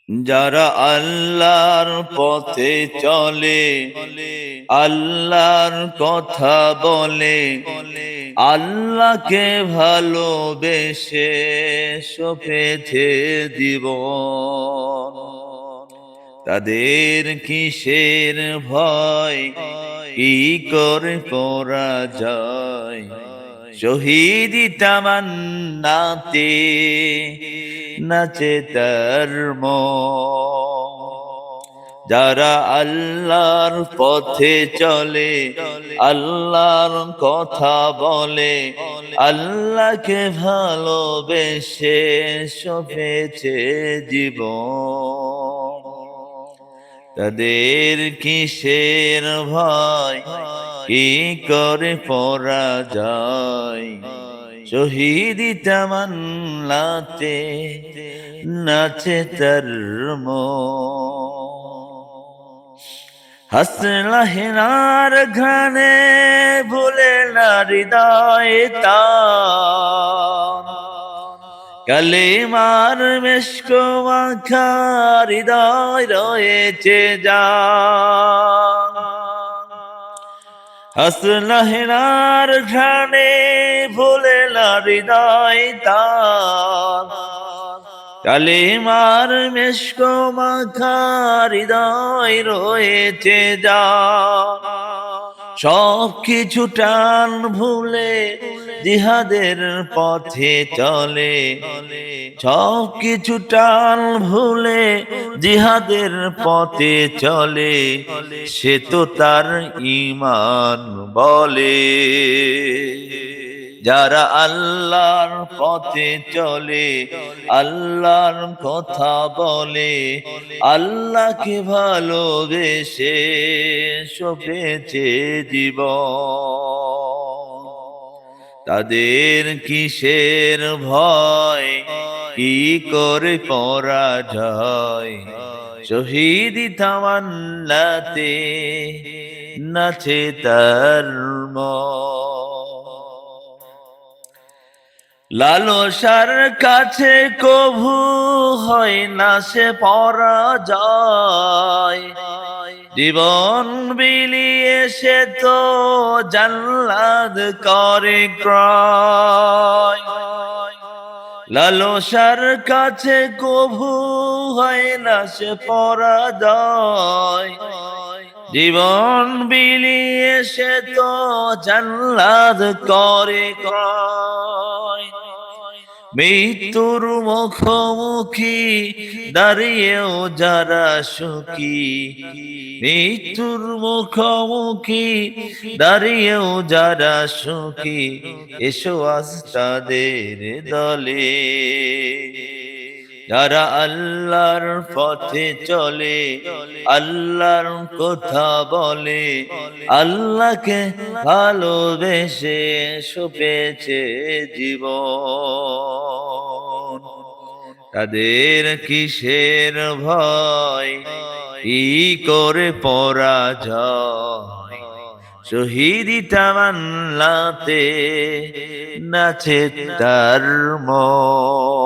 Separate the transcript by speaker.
Speaker 1: যারা আল্লাহর পথে চলে, আল্লাহর কথা বলে, আল্লাহকে ভালোবেসে সপেছে জীবন, তাদের কিসের ভয়, কি করে করা যায় শহীদি তামান্নাতে নাচে তার মন। যারা আল্লাহর পথে চলে, আল্লাহর কথা বলে, আল্লাহকে ভালোবেসে সপেছে জীবন, তাদের কিসের ভয়, কি করে পরা যায় শহীদি তামান্নাতে নাচে তার মন। হাসলা হেনার ঘানে ভুলে না হৃদয় তার, কালেমার মেশক মাখা হৃদয় রয়েছে যার। হাসলা হেনার ঘ্রাণে ভুলে না হৃদয় তার, কালেমার মেশক মাখা হৃদয় রয়েছে যার। সব কিছু টান ভুলে জিহাদের পথে চলে, সব কিছু টান ভুলে জিহাদের পথে চলে, সে তো তার ঈমান বলে। যারা আল্লাহর পথে চলে, আল্লাহর কথা বলে, আল্লাহকে ভালোবেসে সপেছে জীবন, তাদের কিসের ভয়, কি করে করা যায় শহীদি তামান্নাতে নাচে তার মন। লালসার কাছে কভু হয় না সে পরাজয়, জীবন বিলিয়ে সে তো জান্নাত করে ক্রয়। লালসার কাছে কভু হয় না সে পরাজয়, জীবন বিলিয়ে সে তো জান্নাত করে ক্রয়। মৃত্যুর মুখোমুখি দাঁড়িয়েও যারা সুখী, মৃত্যুর মুখোমুখি দাঁড়িয়েও যারা সুখী, এসো আজ তাদের দলে। যারা আল্লাহর পথে চলে, আল্লাহর কথা বলে, আল্লাহকে ভালোবেসে সপেছে জীবন, তাদের কিসের ভয়, কি করে পরাজয় শহীদি তামান্নাতে নাচে তার মন।